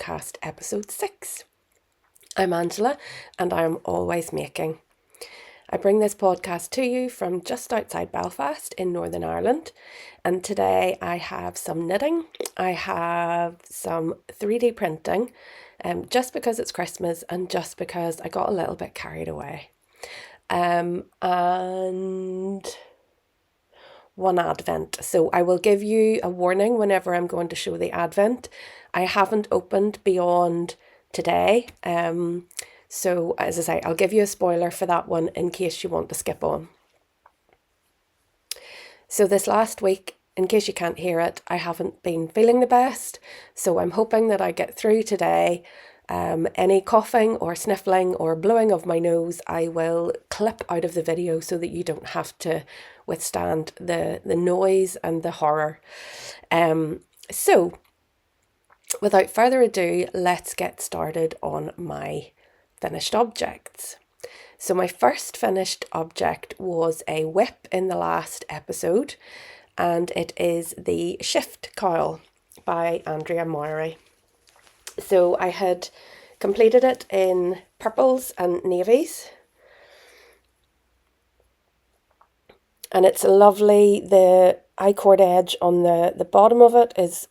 podcast episode 6. I'm Angela and I'm always making. I bring this podcast to you from just outside Belfast in Northern Ireland, and today I have some knitting, I have some 3D printing, just because it's Christmas and just because I got a little bit carried away. And one advent. So I will give you a warning whenever I'm going to show the advent. I haven't opened beyond today. So as I say, I'll give you a spoiler for that one in case you want to skip on. So this last week, in case you can't hear it, I haven't been feeling the best. So I'm hoping that I get through today. Any coughing or sniffling or blowing of my nose, I will clip out of the video so that you don't have to withstand the noise and the horror. So without further ado, let's get started on my finished objects. So my first finished object was a whip in the last episode, and it is the Shift Cowl by Andrea Mowry. So I had completed it in purples and navies. And it's lovely. The I-cord edge on the bottom of it is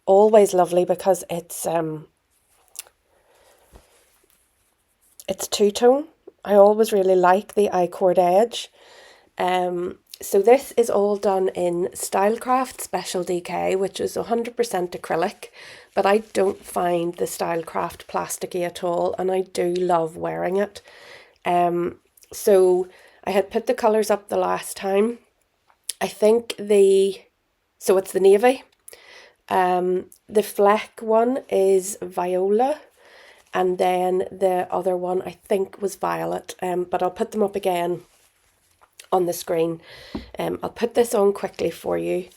always lovely because it's two-tone. I always really like the I-cord edge. So this is all done in Stylecraft Special DK, which is 100% acrylic, but I don't find the Stylecraft plasticky at all, and I do love wearing it. So I had put the colours up the last time. I think so it's the navy. The Fleck one is Viola, and then the other one I think was Violet, but I'll put them up again on the screen. I'll put this on quickly for you.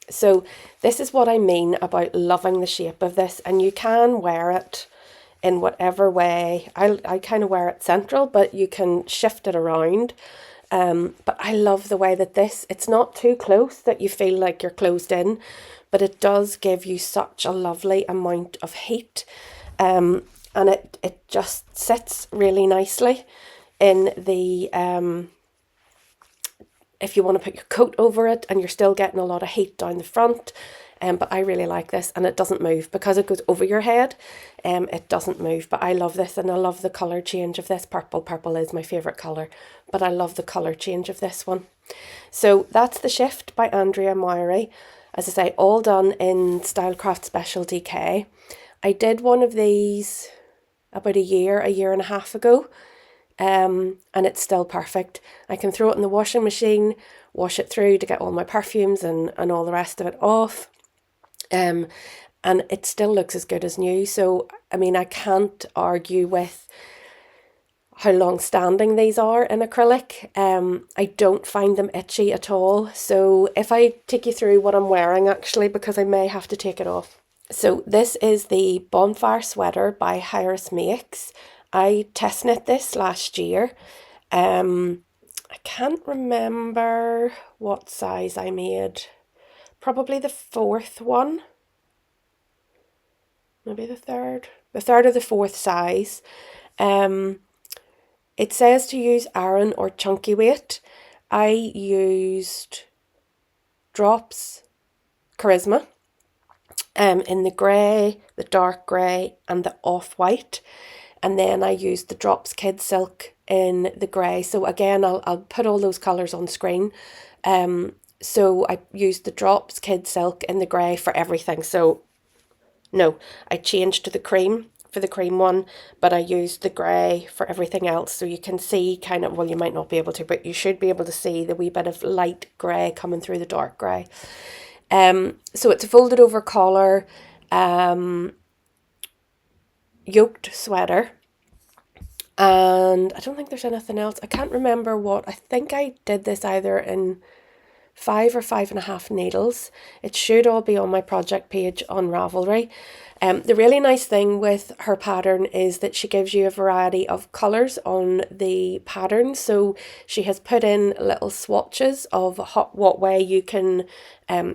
So this is what I mean about loving the shape of this, and you can wear it in whatever way. I kind of wear it central, but you can shift it around. But I love the way that it's not too close that you feel like you're closed in, but it does give you such a lovely amount of heat. And it just sits really nicely in the, if you want to put your coat over it and you're still getting a lot of heat down the front. But I really like this, and it doesn't move because it goes over your head. It doesn't move, but I love this, and I love the colour change of this. Purple is my favourite colour, but I love the colour change of this one. So that's the Shift by Andrea Mowry. As I say, all done in Stylecraft Special DK. I did one of these about a year and a half ago, and it's still perfect. I can throw it in the washing machine, wash it through to get all my perfumes and all the rest of it off. And it still looks as good as new. So, I mean, I can't argue with how long-standing these are in acrylic. I don't find them itchy at all. So if I take you through what I'm wearing, actually, because I may have to take it off. So this is the Bonfire Sweater by Iris Makes. I test knit this last year. I can't remember what size I made. Probably the 4th one. Maybe the 3rd. The 3rd or the 4th size. It says to use Aran or chunky weight. I used Drops Charisma in the grey, the dark grey and the off-white. And then I used the Drops Kid Silk in the grey. So again, I'll put all those colours on screen. So I used the Drops Kid Silk in the grey for everything. So no, I changed to the cream for the cream one, but I used the grey for everything else. So you can see kind of, well, you might not be able to, but you should be able to see the wee bit of light grey coming through the dark grey. So it's a folded over collar, yoked sweater. And I don't think there's anything else. I can't remember what. I think I did this either in 5 or 5.5 needles. It should all be on my project page on Ravelry. The really nice thing with her pattern is that she gives you a variety of colours on the pattern. So she has put in little swatches of what way you can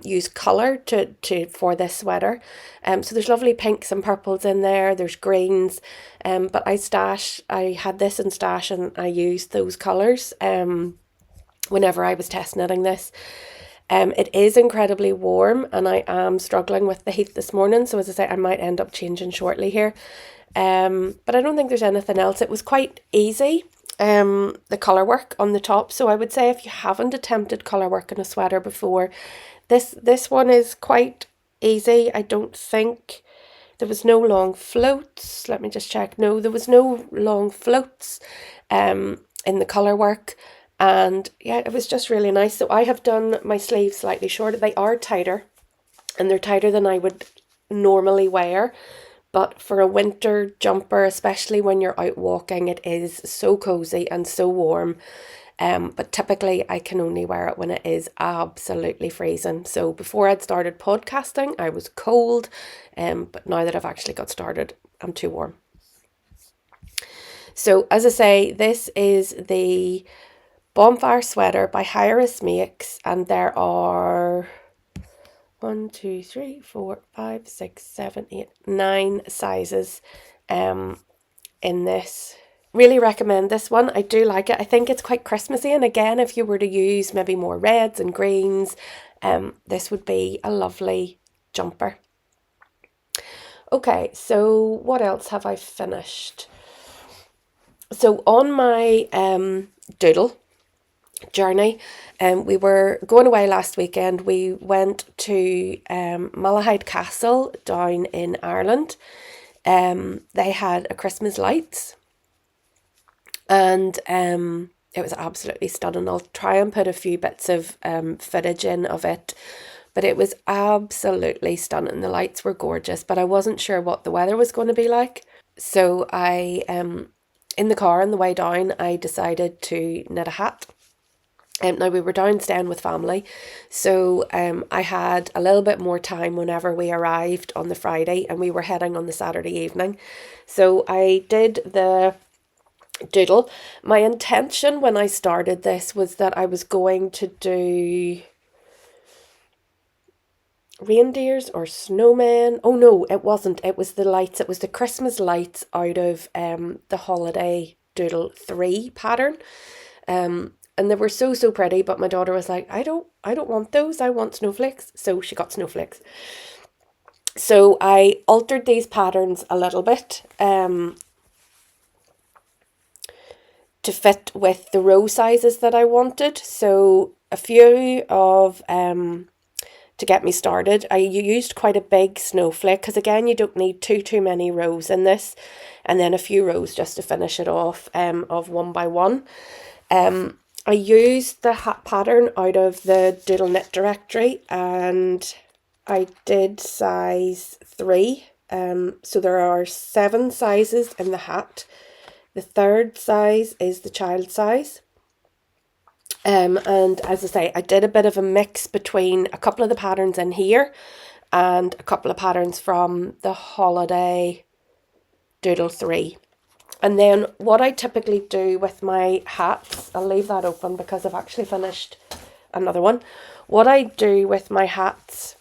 use colour for this sweater. So there's lovely pinks and purples in there. There's greens. But I had this in stash and I used those colours whenever I was test knitting this. It is incredibly warm and I am struggling with the heat this morning. So as I say, I might end up changing shortly here. But I don't think there's anything else. It was quite easy, the colour work on the top. So I would say if you haven't attempted colour work in a sweater before, this one is quite easy. I don't think there was no long floats. Let me just check. No, there was no long floats in the colour work. And yeah, it was just really nice. So I have done my sleeves slightly shorter. They are tighter and they're tighter than I would normally wear. But for a winter jumper, especially when you're out walking, it is so cozy and so warm. But typically I can only wear it when it is absolutely freezing. So before I'd started podcasting, I was cold. But now that I've actually got started, I'm too warm. So as I say, this is the Bonfire Sweater by Iris Makes, and there are 1, 2, 3, 4, 5, 6, 7, 8, 9 sizes in this. Really recommend this one. I do like it. I think it's quite Christmassy, and again, if you were to use maybe more reds and greens, this would be a lovely jumper. Okay, so what else have I finished? So on my doodle journey, we were going away last weekend. We went to Malahide Castle down in Ireland. They had a Christmas lights and it was absolutely stunning. I'll try and put a few bits of footage in of it, but it was absolutely stunning. The lights were gorgeous, but I wasn't sure what the weather was going to be like. So I in the car on the way down, I decided to knit a hat. Now we were down staying with family, so I had a little bit more time whenever we arrived on the Friday and we were heading on the Saturday evening. So I did the doodle. My intention when I started this was that I was going to do reindeers or snowmen. Oh no, it wasn't. It was the lights. It was the Christmas lights out of the Holiday Doodle 3 pattern. And they were so pretty, but my daughter was like, I don't want those. I want snowflakes. So she got snowflakes. So I altered these patterns a little bit to fit with the row sizes that I wanted. So a few of to get me started, I used quite a big snowflake because again, you don't need too many rows in this, and then a few rows just to finish it off of 1 by 1. I used the hat pattern out of the Doodle Knit directory and I did size 3. So there are 7 sizes in the hat. The third size is the child size. And as I say, I did a bit of a mix between a couple of the patterns in here and a couple of patterns from the Holiday Doodle 3. And then what I typically do with my hats, I'll leave that open because I've actually finished another one. What I do with my hats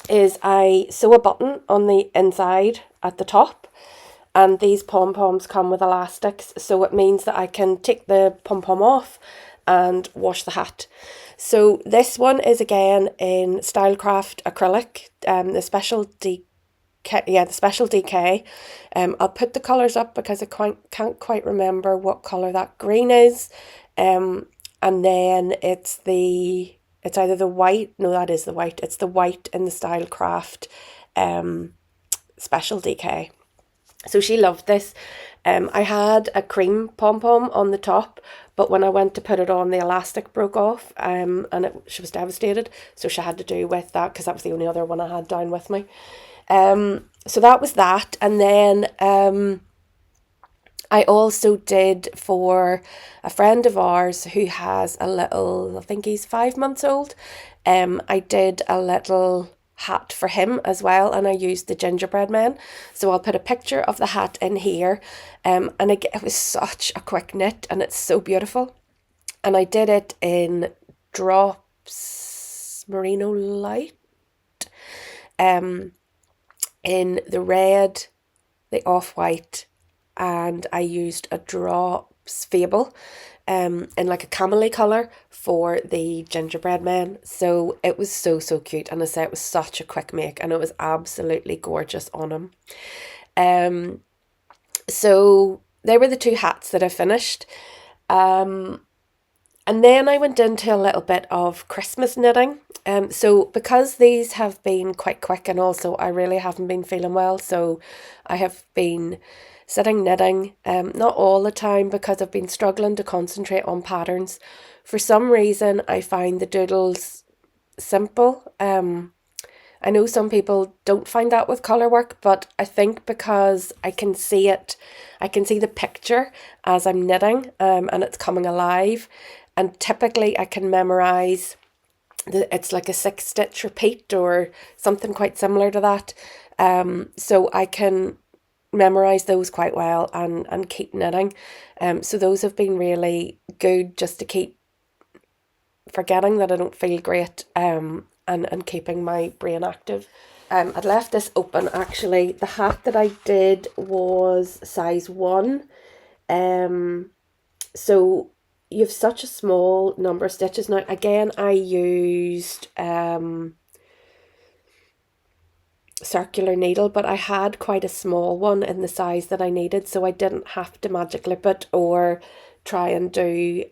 is I sew a button on the inside at the top, and these pom-poms come with elastics, so it means that I can take the pom-pom off and wash the hat. So this one is again in Stylecraft acrylic, the special DK. I'll put the colours up because I can't quite remember what colour that green is. And then it's either the white, no, that is the white. It's the white in the Stylecraft special DK. So she loved this. I had a cream pom-pom on the top, but when I went to put it on, the elastic broke off, and she was devastated. So she had to do with that because that was the only other one I had down with me. So that was that. And then I also did for a friend of ours who has a little, I think he's 5 months old. I did a little hat for him as well, and I used the gingerbread man. So I'll put a picture of the hat in here. And again, it was such a quick knit, and it's so beautiful. And I did it in drops merino light, in the red, the off-white, and I used a drops fable in like a camely colour for the gingerbread man. So it was so cute, and I say it was such a quick make, and it was absolutely gorgeous on him. So they were the two hats that I finished. And then I went into a little bit of Christmas knitting. So because these have been quite quick, and also I really haven't been feeling well, so I have been sitting knitting, not all the time because I've been struggling to concentrate on patterns. For some reason, I find the doodles simple. I know some people don't find that with Colourwork, but I think because I can see it, I can see the picture as I'm knitting, and it's coming alive. And typically I can memorise it's like a 6-stitch repeat or something quite similar to that. So I can memorise those quite well and keep knitting. So those have been really good just to keep forgetting that I don't feel great, and keeping my brain active. I'd left this open actually. The hat that I did was size 1. So you've such a small number of stitches. Now again, I used circular needle, but I had quite a small one in the size that I needed, so I didn't have to magic loop it or try and do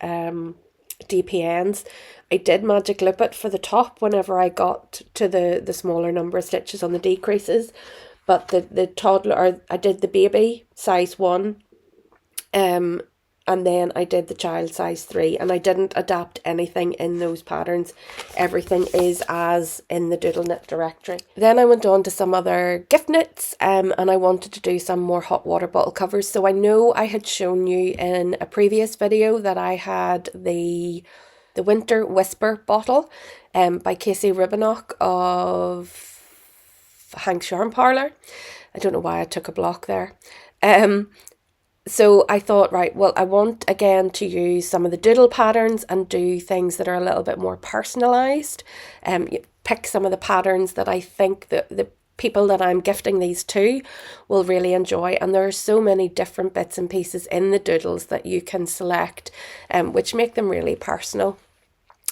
DPNs. I did magic loop it for the top whenever I got to the smaller number of stitches on the decreases, but the toddler, or I did the baby size 1, and then I did the child size 3, and I didn't adapt anything in those patterns. Everything is as in the Doodle Knit directory. Then I went on to some other gift knits, and I wanted to do some more hot water bottle covers. So I know I had shown you in a previous video that I had the Winter Whisper bottle by Casey Rubinock of Hank's Yarn Parlour. I don't know why I took a block there. So I thought, right, well, I want again to use some of the doodle patterns and do things that are a little bit more personalised. Pick some of the patterns that I think that the people that I'm gifting these to will really enjoy. And there are so many different bits and pieces in the doodles that you can select, which make them really personal.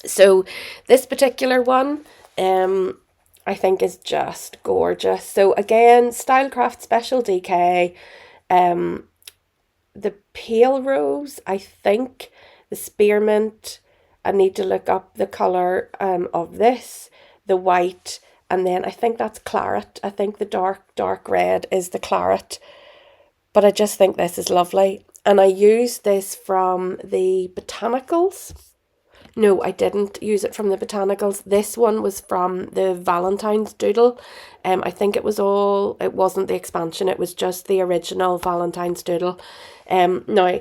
So this particular one, I think is just gorgeous. So again, Stylecraft Special DK, the pale rose, I think, the spearmint, I need to look up the colour of this, the white, and then I think that's claret. I think the dark red is the claret, but I just think this is lovely. And I used this from the Botanicals. No, I didn't use it from the Botanicals. This one was from the Valentine's Doodle. I think it wasn't the expansion, it was just the original Valentine's Doodle. Now,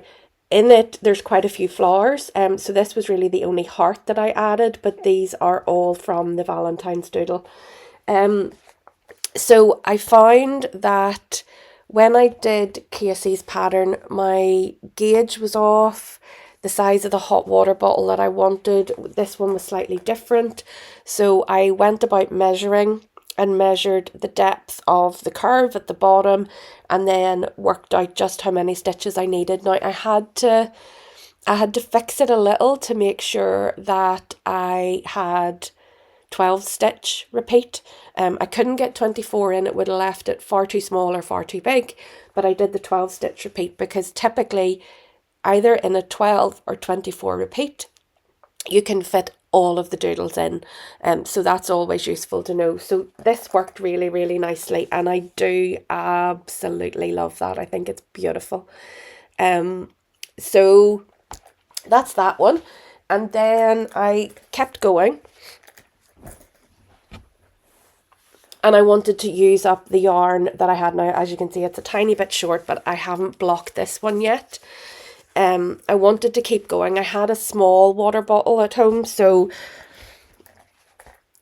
in it, there's quite a few flowers. So this was really the only heart that I added, but these are all from the Valentine's Doodle. So I found that when I did Casey's pattern, my gauge was off. The size of the hot water bottle that I wanted, this one was slightly different. So I went about measuring and measured the depth of the curve at the bottom, and then worked out just how many stitches I needed. Now I had to fix it a little to make sure that I had 12 stitch repeat. I couldn't get 24 in, it would have left it far too small or far too big, but I did the 12 stitch repeat because typically either in a 12 or 24 repeat, you can fit all of the doodles in. So that's always useful to know. So this worked really, really nicely, and I do absolutely love that. I think it's beautiful. So that's that one. And then I kept going. And I wanted to use up the yarn that I had now. As you can see, it's a tiny bit short, but I haven't blocked this one yet. I wanted to keep going. I had a small water bottle at home, so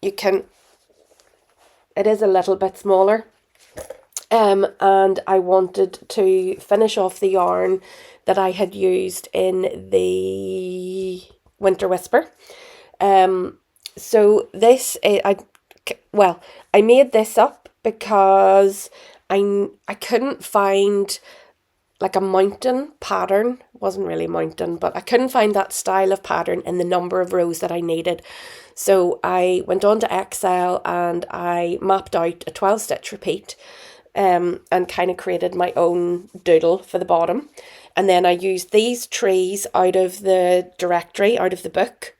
you can, it is a little bit smaller. And I wanted to finish off the yarn that I had used in the Winter Whisper. So this, I made this up because I couldn't find like a mountain pattern. Wasn't really mountain, but I couldn't find that style of pattern in the number of rows that I needed. So I went on to Excel and I mapped out a 12 stitch repeat, and kind of created my own doodle for the bottom. And then I used these trees out of the directory, out of the book.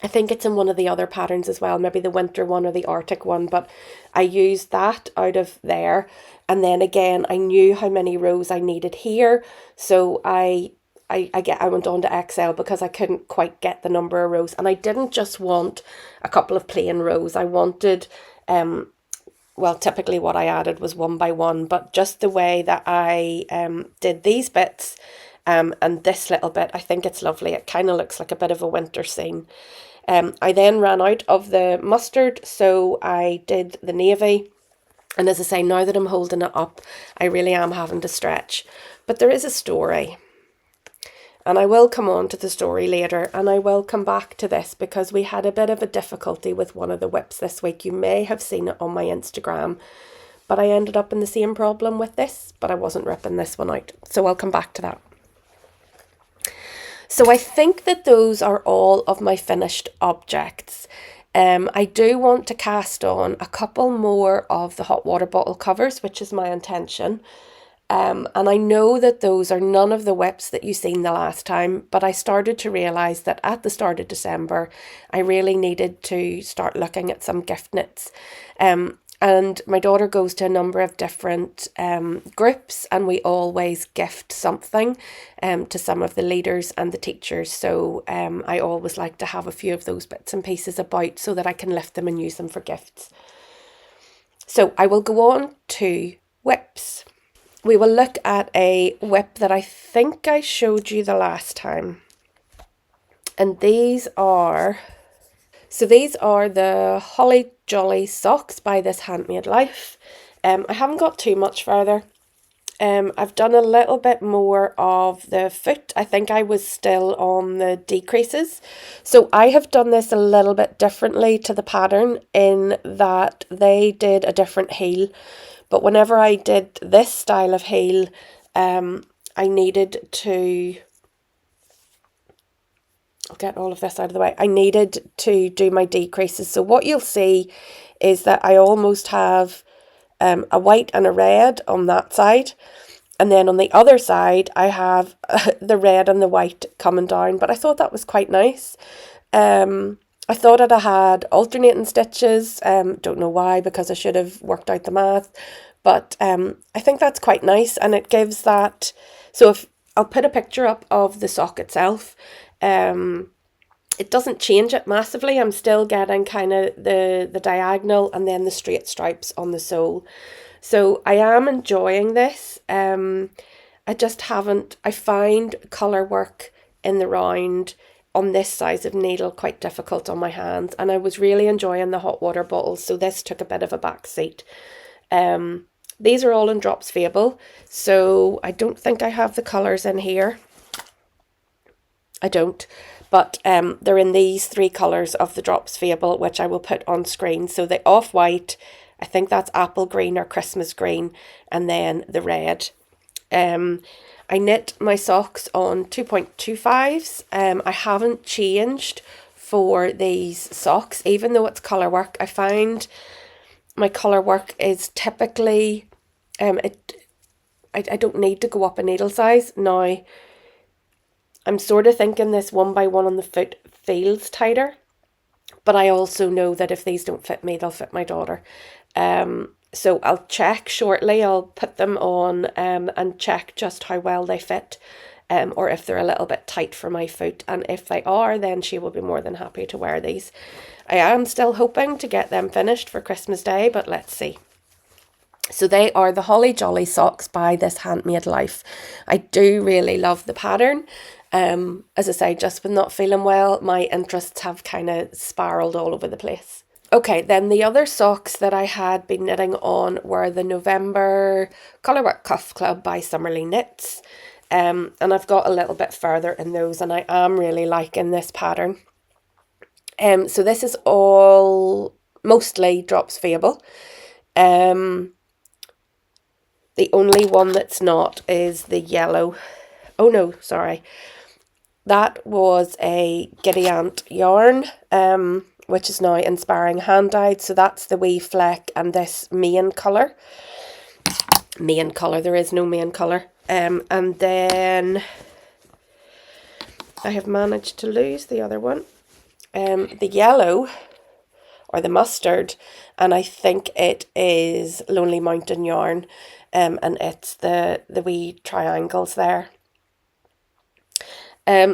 I think it's in one of the other patterns as well, maybe the winter one or the Arctic one, but I used that out of there. And then again, I knew how many rows I needed here. So I went on to Excel because I couldn't quite get the number of rows. And I didn't just want a couple of plain rows. I wanted, well, typically what I added was 1 by 1, but just the way that I did these bits and this little bit, I think it's lovely. It kind of looks like a bit of a winter scene. I then ran out of the mustard, so I did the navy. And as I say, now that I'm holding it up, I really am having to stretch. But there is a story. And I will come on to the story later, and I will come back to this because we had a bit of a difficulty with one of the whips this week. You may have seen it on my Instagram, but I ended up in the same problem with this, but I wasn't ripping this one out. So I'll come back to that. So I think that those are all of my finished objects. I do want to cast on a couple more of the hot water bottle covers, which is my intention. And I know that those are none of the whips that you seen the last time, but I started to realise that at the start of December, I really needed to start looking at some gift knits. And my daughter goes to a number of different groups, and we always gift something to some of the leaders and the teachers. So I always like to have a few of those bits and pieces about so that I can lift them and use them for gifts. So I will go on to whips. We will look at a whip that I think I showed you the last time. And these are the Holly Jolly socks by This Handmade Life. I haven't got too much further. I've done a little bit more of the foot. I think I was still on the decreases. So I have done this a little bit differently to the pattern in that they did a different heel. But whenever I did this style of heel, I needed to... I'll get all of this out of the way. I needed to do my decreases. So what you'll see is that I almost have a white and a red on that side. And then on the other side, I have the red and the white coming down. But I thought that was quite nice. I thought I had alternating stitches. Don't know why, because I should have worked out the math. But I think that's quite nice. And it gives that... So if I'll put a picture up of the sock itself. It doesn't change it massively. I'm still getting kind of the diagonal and then the straight stripes on the sole. So I am enjoying this. I just haven't... I find colour work in the round on this size of needle quite difficult on my hands. And I was really enjoying the hot water bottles. So this took a bit of a back seat. These are all in Drops Fable. So I don't think I have the colours in here. I don't, but they're in these 3 colours of the Drops Fable, which I will put on screen. So the off-white, I think that's apple green or Christmas green, and then the red. I knit my socks on 2.25s. I haven't changed for these socks, even though it's colour work. I find my colour work is typically, I don't need to go up a needle size. Now, I'm sort of thinking this 1 by 1 on the foot feels tighter, but I also know that if these don't fit me, they'll fit my daughter. So I'll check shortly. I'll put them on and check just how well they fit. or if they're a little bit tight for my foot. And if they are, then she will be more than happy to wear these. I am still hoping to get them finished for Christmas Day, but let's see. So they are the Holly Jolly socks by This Handmade Life. I do really love the pattern. As I say, just with not feeling well, my interests have kind of spiraled all over the place. Okay, then the other socks that I had been knitting on were the November Colourwork Cuff Club by Summerly Knits. And I've got a little bit further in those, and I am really liking this pattern. So this is all mostly Drops Fable. The only one that's not is the yellow. Oh no, sorry. That was a Giddy Ant yarn, which is now Inspiring Hand Dyed. So that's the wee fleck and this main colour. Main colour, there is no main colour. And then I have managed to lose the other one. The yellow, or the mustard, and I think it is Lonely Mountain yarn, and it's the wee triangles there.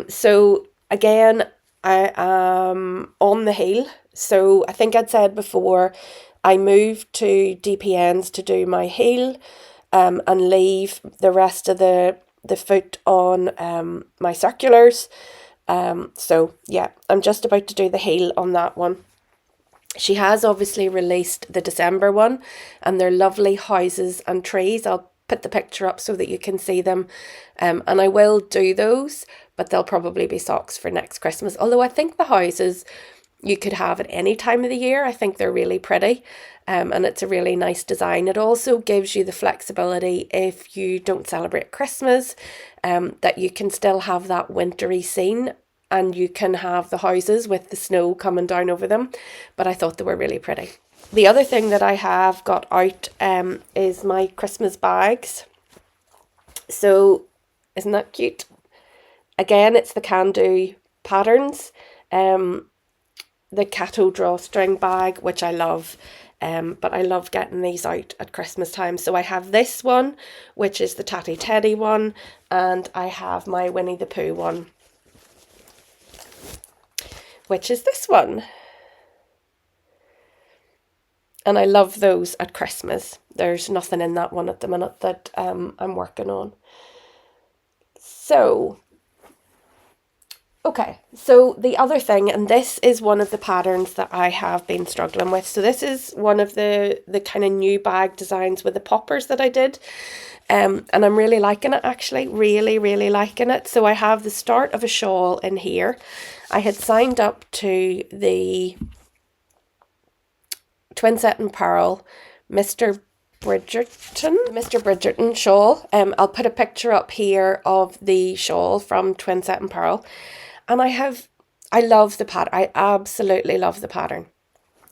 So again, I am on the heel. So I think I'd said before, I moved to DPNs to do my heel, and leave the rest of the foot on my circulars. So yeah, I'm just about to do the heel on that one. She has obviously released the December one, and they're lovely houses and trees. I'll put the picture up so that you can see them. And I will do those, but they'll probably be socks for next Christmas. Although I think the houses you could have at any time of the year. I think they're really pretty, and it's a really nice design. It also gives you the flexibility if you don't celebrate Christmas, that you can still have that wintry scene, and you can have the houses with the snow coming down over them. But I thought they were really pretty. The other thing that I have got out is my Christmas bags. So isn't that cute? Again, it's the Can Do patterns. The Cato drawstring bag, which I love. But I love getting these out at Christmas time. So I have this one, which is the Tatty Teddy one, and I have my Winnie the Pooh one, which is this one. And I love those at Christmas. There's nothing in that one at the minute that I'm working on. So, okay, so the other thing, and this is one of the patterns that I have been struggling with. So this is one of the kind of new bag designs with the poppers that I did. And I'm really liking it, actually, really liking it. So I have the start of a shawl in here. I had signed up to the Twin Set and Pearl Mr. Bridgerton shawl. I'll put a picture up here of the shawl from Twin Set and Pearl. And I love the pattern. I absolutely love the pattern.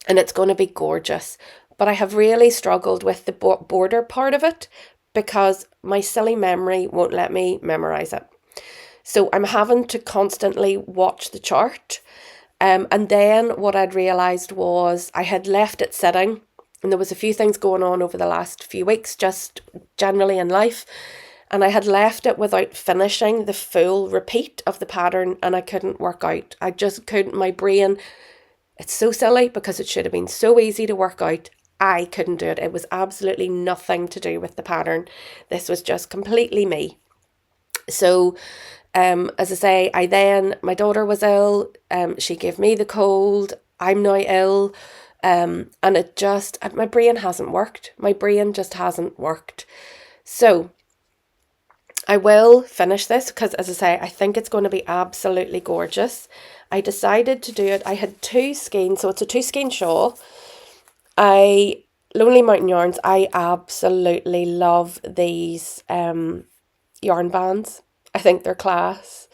And it's going to be gorgeous. But I have really struggled with the border part of it, because my silly memory won't let me memorize it. So I'm having to constantly watch the chart. And then what I'd realised was I had left it sitting, and there was a few things going on over the last few weeks, just generally in life. And I had left it without finishing the full repeat of the pattern, and I couldn't work out. I just couldn't, my brain, it's so silly because it should have been so easy to work out. I couldn't do it. It was absolutely nothing to do with the pattern. This was just completely me. So, as I say, my daughter was ill. She gave me the cold. I'm now ill. And my brain hasn't worked. My brain just hasn't worked. So, I will finish this because, as I say, I think it's going to be absolutely gorgeous. I decided to do it. I had 2 skeins, so it's a 2 skein shawl. Lonely Mountain Yarns, I absolutely love these yarn bands. I think they're class.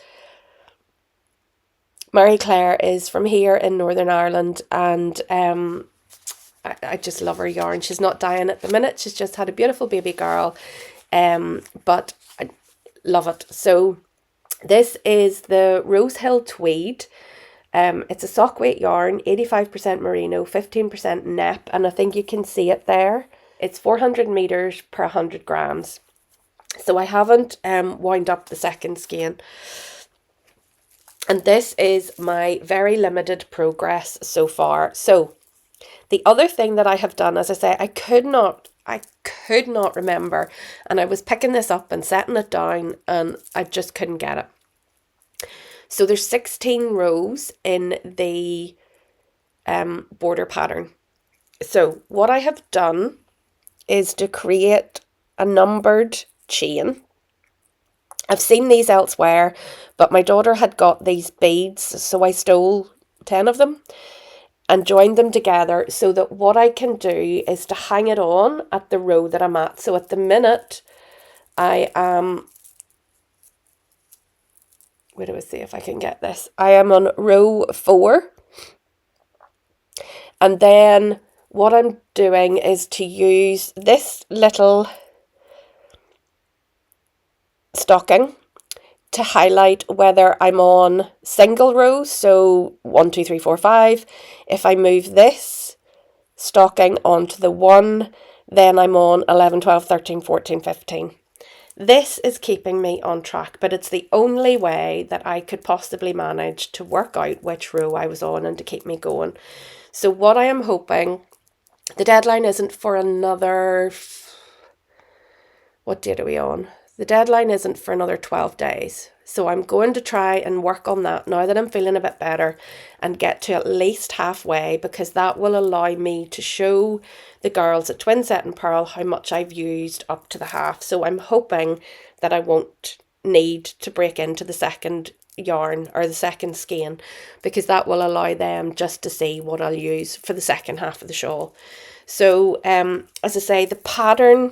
Mary Claire is from here in Northern Ireland, and I just love her yarn. She's not dying at the minute. She's just had a beautiful baby girl, but I love it. So this is the Rose Hill Tweed. It's a sock weight yarn, 85% merino, 15% nep, and I think you can see it there. It's 400 meters per 100 grams. So I haven't wound up the second skein. And this is my very limited progress so far. So the other thing that I have done, as I say, I could not remember. And I was picking this up and setting it down and I just couldn't get it. So there's 16 rows in the border pattern. So what I have done is to create a numbered chain. I've seen these elsewhere, but my daughter had got these beads, so I stole 10 of them and joined them together so that what I can do is to hang it on at the row that I'm at. So at the minute, I am, where do I see if I can get this? I am on row 4. And then what I'm doing is to use this little stocking to highlight whether I'm on single rows, so 1, 2, 3, 4, 5. If I move this stocking onto the 1, then I'm on 11, 12, 13, 14, 15. This is keeping me on track, but it's the only way that I could possibly manage to work out which row I was on and to keep me going. So what I am hoping, the deadline isn't for another, what date are we on? The deadline isn't for another 12 days. So I'm going to try and work on that now that I'm feeling a bit better and get to at least halfway, because that will allow me to show the girls at Twin Set and Pearl how much I've used up to the half. So I'm hoping that I won't need to break into the second yarn or the second skein, because that will allow them just to see what I'll use for the second half of the shawl. So as I say, the pattern,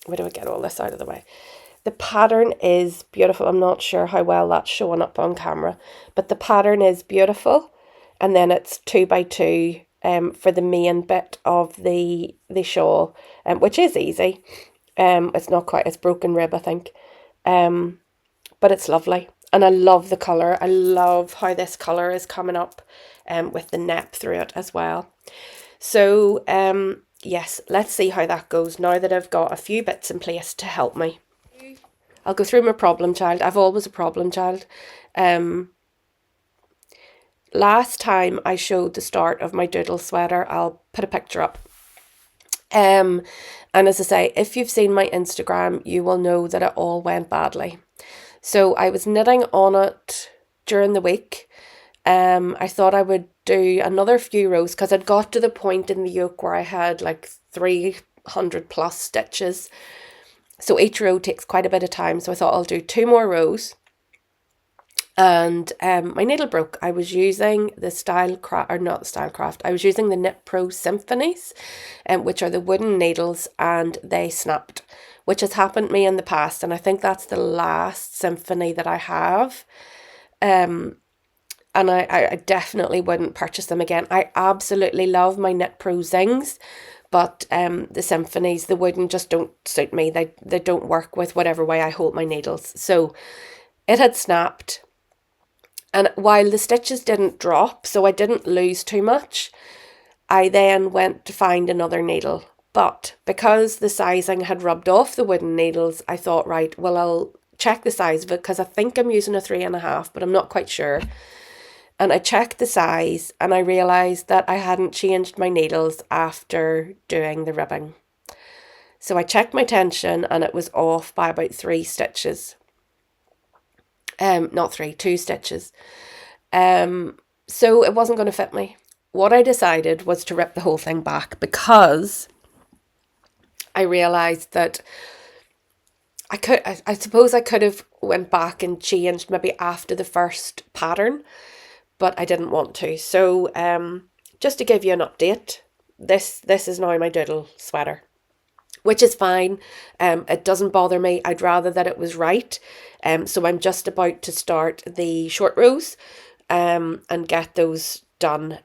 where do I get all this out of the way? The pattern is beautiful. I'm not sure how well that's showing up on camera, but the pattern is beautiful. And then it's 2 by 2 for the main bit of the shawl, which is easy. It's not quite, it's broken rib, I think. But it's lovely. And I love the colour. I love how this colour is coming up with the nep through it as well. So, yes, let's see how that goes now that I've got a few bits in place to help me. I'll go through my problem child. I've always a problem child. Last time I showed the start of my doodle sweater, I'll put a picture up. And as I say, if you've seen my Instagram, you will know that it all went badly. So I was knitting on it during the week. I thought I would do another few rows because I'd got to the point in the yoke where I had like 300 plus stitches. So each row takes quite a bit of time. So I thought I'll do 2 more rows. And my needle broke. I was using the Stylecraft, I was using the Knit Pro Symphonies, which are the wooden needles, and they snapped, which has happened to me in the past. And I think that's the last symphony that I have. And I definitely wouldn't purchase them again. I absolutely love my Knit Pro Zings, but the symphonies, the wooden, just don't suit me. They don't work with whatever way I hold my needles. So it had snapped. And while the stitches didn't drop, so I didn't lose too much, I then went to find another needle. But because the sizing had rubbed off the wooden needles, I thought, right, well, I'll check the size of it because I think I'm using a 3.5, but I'm not quite sure. And I checked the size and I realised that I hadn't changed my needles after doing the ribbing. So I checked my tension and it was off by about 3 stitches. Not 3, 2 stitches. So it wasn't going to fit me. What I decided was to rip the whole thing back because I realised that I suppose I could have went back and changed maybe after the first pattern, but I didn't want to. So just to give you an update, this is now my doodle sweater, which is fine. It doesn't bother me. I'd rather that it was right. So I'm just about to start the short rows and get those done.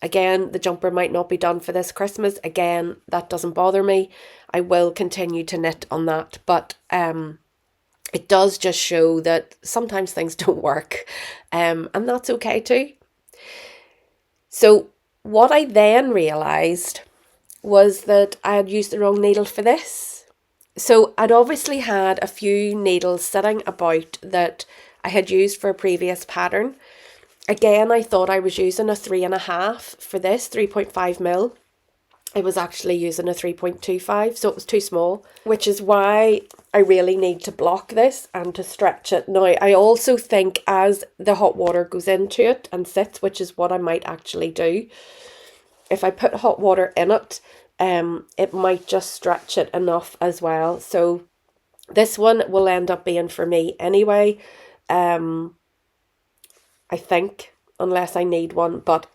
Again, the jumper might not be done for this Christmas. Again, that doesn't bother me. I will continue to knit on that, but it does just show that sometimes things don't work, and that's okay too. So what I then realised was that I had used the wrong needle for this. So I'd obviously had a few needles sitting about that I had used for a previous pattern. Again, I thought I was using a 3.5 for this, 3.5 mil. I was actually using a 3.25, so it was too small, which is why I really need to block this and to stretch it. Now, I also think as the hot water goes into it and sits, which is what I might actually do, if I put hot water in it, it might just stretch it enough as well. So this one will end up being for me anyway, I think, unless I need one, but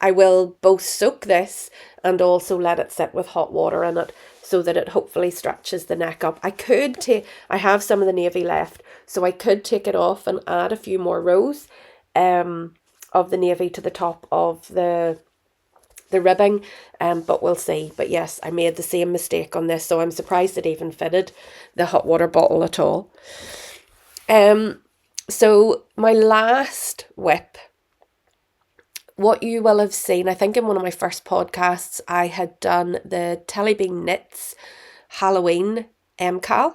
I will both soak this and also let it sit with hot water in it so that it hopefully stretches the neck up. I have some of the navy left, so I could take it off and add a few more rows of the navy to the top of the ribbing, but we'll see. But yes, I made the same mistake on this, so I'm surprised it even fitted the hot water bottle at all. So my last whip, what you will have seen, I think in one of my first podcasts, I had done the Telly Bean Knits Halloween MCAL.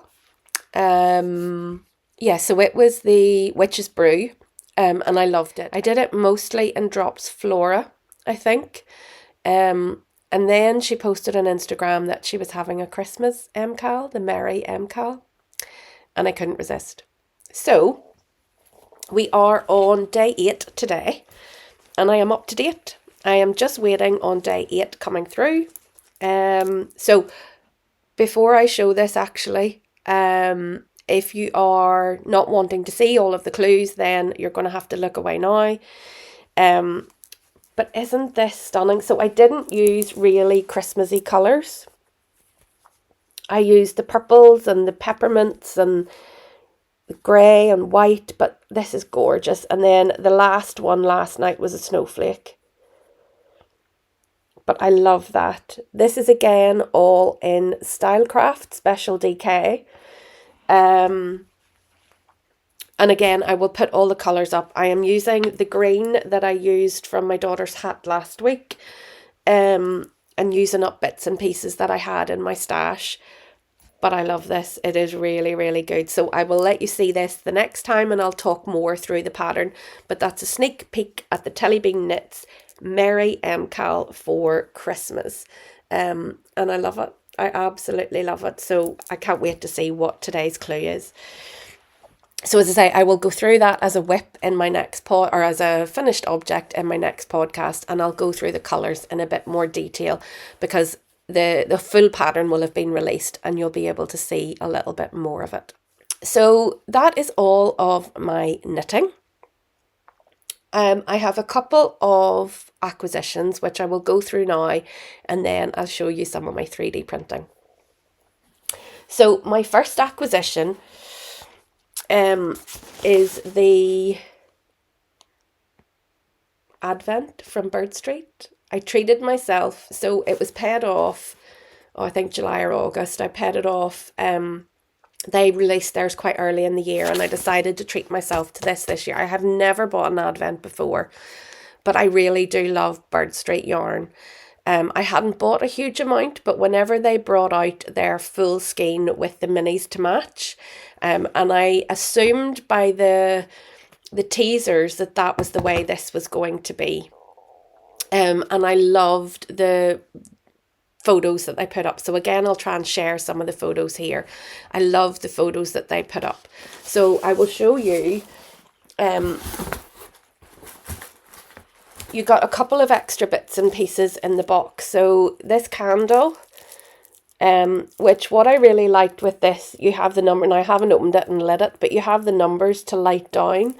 Yeah, so it was the Witch's Brew, and I loved it. I did it mostly in Drops Flora, I think. And then she posted on Instagram that she was having a Christmas MCAL, the Merry MCAL, and I couldn't resist. So we are on day 8 today, and I am up to date. I am just waiting on day 8 coming through. So before I show this, actually, if you are not wanting to see all of the clues, then you're going to have to look away now. But isn't this stunning? So I didn't use really Christmassy colours. I used the purples and the peppermints and the grey and white, but this is gorgeous. And then the last one last night was a snowflake. But I love that. This is again all in Stylecraft Special DK. And again, I will put all the colours up. I am using the green that I used from my daughter's hat last week, and using up bits and pieces that I had in my stash. But I love this. It is really, really good. So I will let you see this the next time and I'll talk more through the pattern. But that's a sneak peek at the Telly Bean Knits Merry MCAL for Christmas. And I love it. I absolutely love it. So I can't wait to see what today's clue is. So as I say, I will go through that as a whip in my next or as a finished object in my next podcast, and I'll go through the colours in a bit more detail because the full pattern will have been released and you'll be able to see a little bit more of it. So that is all of my knitting. I have a couple of acquisitions which I will go through now, and then I'll show you some of my 3D printing. So my first acquisition is the Advent from Bird Street. I treated myself, so it was paid off, I think July or August. I paid it off. They released theirs quite early in the year, and I decided to treat myself to this year. I have never bought an Advent before, but I really do love Bird Street yarn. I hadn't bought a huge amount, but whenever they brought out their full skein with the minis to match, and I assumed by the teasers that was the way this was going to be. And I loved the photos that they put up. So again, I'll try and share some of the photos here. I love the photos that they put up. So I will show you. You got a couple of extra bits and pieces in the box. So this candle, which what I really liked with this, you have the number, now I haven't opened it and lit it, but you have the numbers to light down.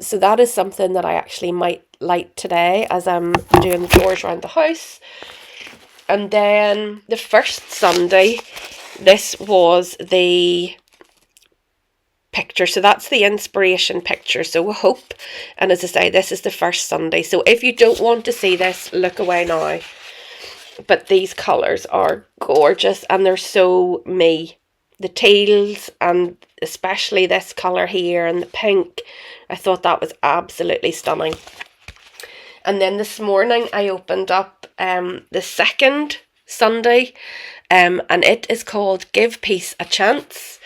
So that is something that I actually might light today as I'm doing the chores around the house. And then the first Sunday, this was the picture. So that's the inspiration picture. So hope. And as I say, this is the first Sunday. So if you don't want to see this, look away now. But these colours are gorgeous and they're so me. The teals and especially this colour here and the pink. I thought that was absolutely stunning. And then this morning I opened up the second Sunday. and it is called Give Peace a Chance,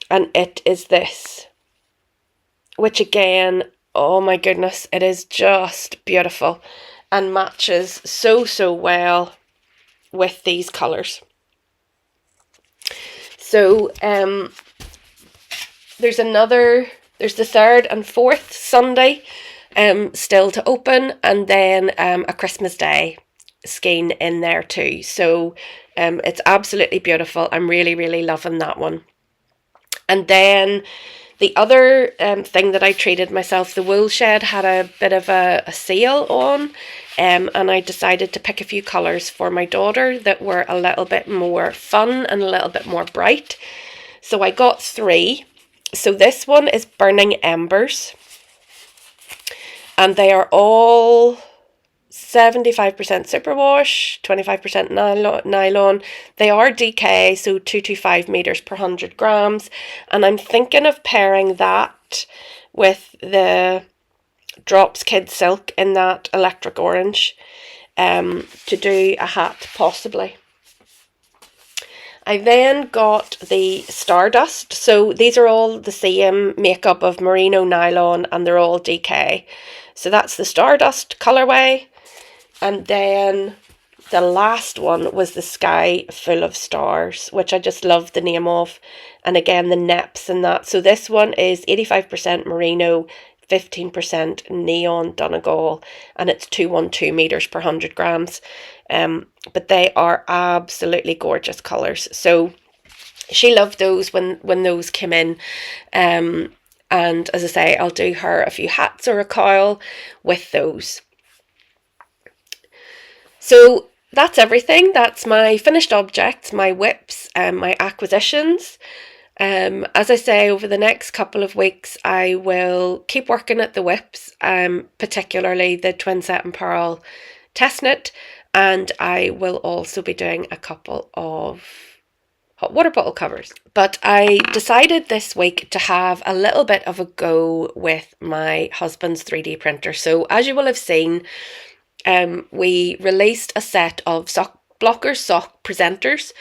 and it is this, which again, oh my goodness, it is just beautiful and matches so well with these colours. So there's the 3rd and 4th Sunday still to open, and then a Christmas Day skein in there too. So it's absolutely beautiful. I'm really loving that one. And then the other thing that I treated myself, the Wool Shed had a bit of a sale on, and I decided to pick a few colours for my daughter that were a little bit more fun and a little bit more bright. So I got 3. So this one is Burning Embers, and they are all 75% superwash, 25% nylon. They are DK, so 225 meters per 100 grams. And I'm thinking of pairing that with the Drops Kid Silk in that electric orange to do a hat, possibly. I then got the Stardust. So these are all the same makeup of merino nylon, and they're all DK. So that's the Stardust colourway. And then the last one was the Sky Full of Stars, which I just love the name of. And again, the neps and that. So this one is 85% merino, 15% neon Donegal, and it's 212 meters per 100 grams. But they are absolutely gorgeous colours. So she loved those when those came in. And as I say, I'll do her a few hats or a cowl with those. So that's everything. That's my finished objects, my whips, and my acquisitions. As I say, over the next couple of weeks, I will keep working at the whips, particularly the Twin Set and Pearl test knit, and I will also be doing a couple of hot water bottle covers. But I decided this week to have a little bit of a go with my husband's 3D printer. So as you will have seen, we released a set of sock blockers, sock presenters,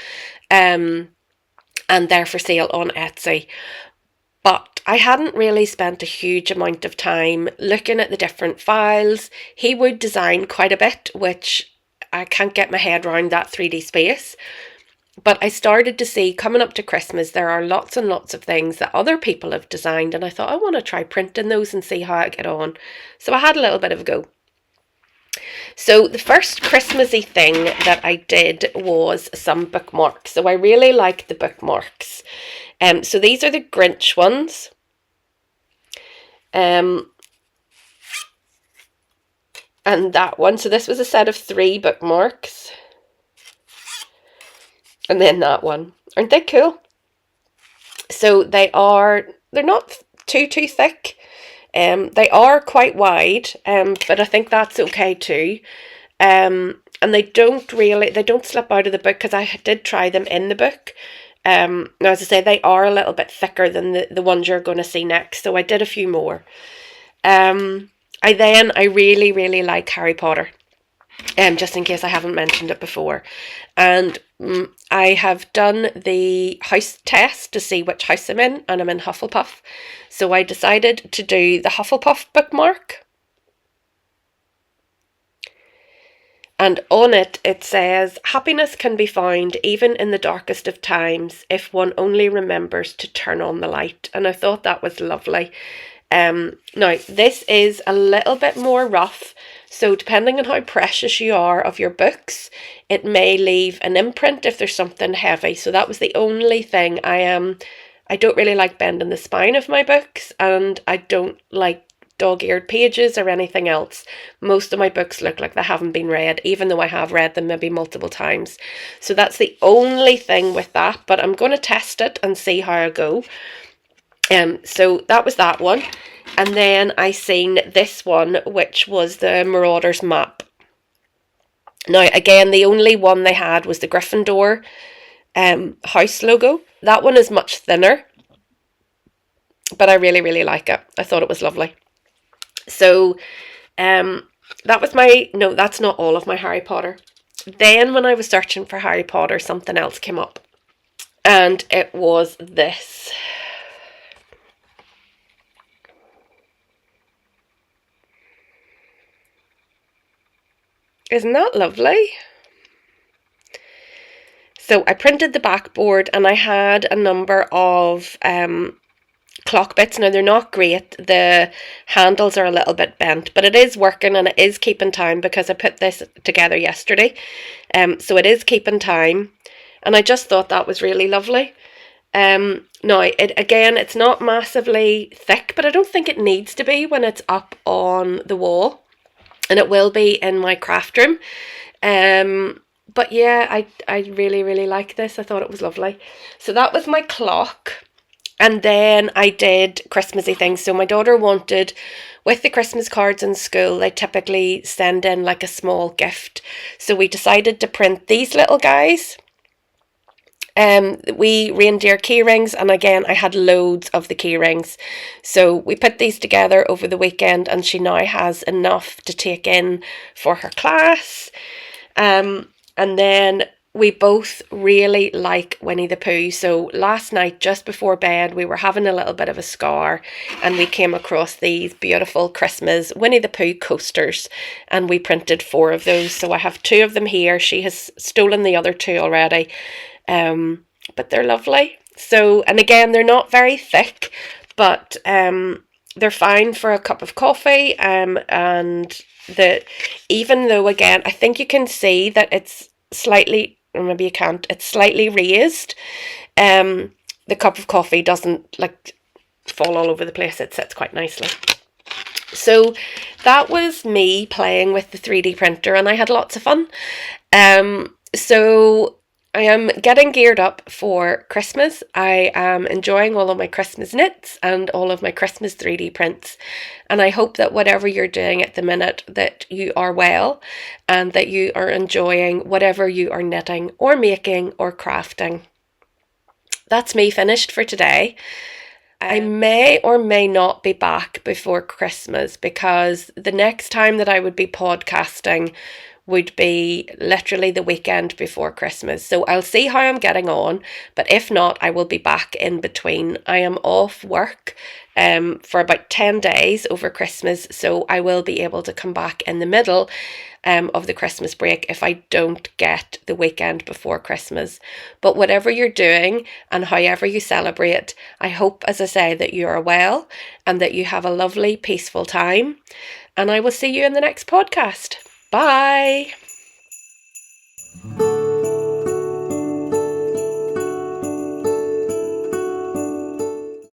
and they're for sale on Etsy. But I hadn't really spent a huge amount of time looking at the different files. He would design quite a bit, which I can't get my head around that 3D space. But I started to see, coming up to Christmas, there are lots and lots of things that other people have designed, and I thought I want to try printing those and see how I get on. So I had a little bit of a go. So the first Christmassy thing that I did was some bookmarks. So I really like the bookmarks. So these are the Grinch ones. And that one. So this was a set of 3 bookmarks. And then that one. Aren't they cool? So they're not too thick. They are quite wide, but I think that's okay too. And they don't slip out of the book, because I did try them in the book. Now, as I say, they are a little bit thicker than the ones you're going to see next, so I did a few more. I really like Harry Potter. Just in case I haven't mentioned it before. And I have done the house test to see which house I'm in, and I'm in Hufflepuff. So I decided to do the Hufflepuff bookmark. And on it, it says, happiness can be found even in the darkest of times if one only remembers to turn on the light. And I thought that was lovely. Now, this is a little bit more rough, so depending on how precious you are of your books, it may leave an imprint if there's something heavy. So that was the only thing. I don't really like bending the spine of my books, and I don't like dog-eared pages or anything else. Most of my books look like they haven't been read, even though I have read them maybe multiple times. So that's the only thing with that, but I'm going to test it and see how I go. So that was that one. And then I seen this one, which was the Marauders map. Now, again, the only one they had was the Gryffindor house logo. That one is much thinner, but I really like it. I thought it was lovely. So that was no, that's not all of my Harry Potter. Then when I was searching for Harry Potter, something else came up. And it was this. Isn't that lovely? So I printed the backboard and I had a number of clock bits. Now they're not great. The handles are a little bit bent, but it is working and it is keeping time because I put this together yesterday. So it is keeping time. And I just thought that was really lovely. Now, it's not massively thick, but I don't think it needs to be when it's up on the wall. And it will be in my craft room. But yeah, I really, really like this. I thought it was lovely. So that was my clock. And then I did Christmassy things. So my daughter wanted, with the Christmas cards in school, they typically send in like a small gift. So we decided to print these little guys. We reindeer key rings, and again I had loads of the key rings, so we put these together over the weekend and she now has enough to take in for her class. And then we both really like Winnie the Pooh, so last night just before bed we were having a little bit of a scar and we came across these beautiful Christmas Winnie the Pooh coasters and we printed 4 of those. So I have 2 of them here. She has stolen the other 2 already. But they're lovely. So, and again, they're not very thick, but they're fine for a cup of coffee. And even though, again, I think you can see that it's slightly, or maybe you can't, it's slightly raised. The cup of coffee doesn't like fall all over the place. It sits quite nicely. So that was me playing with the 3D printer and I had lots of fun. So I am getting geared up for Christmas. I am enjoying all of my Christmas knits and all of my Christmas 3D prints. And I hope that whatever you're doing at the minute, that you are well and that you are enjoying whatever you are knitting or making or crafting. That's me finished for today. I may or may not be back before Christmas because the next time that I would be podcasting would be literally the weekend before Christmas. So I'll see how I'm getting on, but if not, I will be back in between. I am off work for about 10 days over Christmas, so I will be able to come back in the middle of the Christmas break if I don't get the weekend before Christmas. But whatever you're doing and however you celebrate, I hope, as I say, that you are well and that you have a lovely, peaceful time. And I will see you in the next podcast. Bye.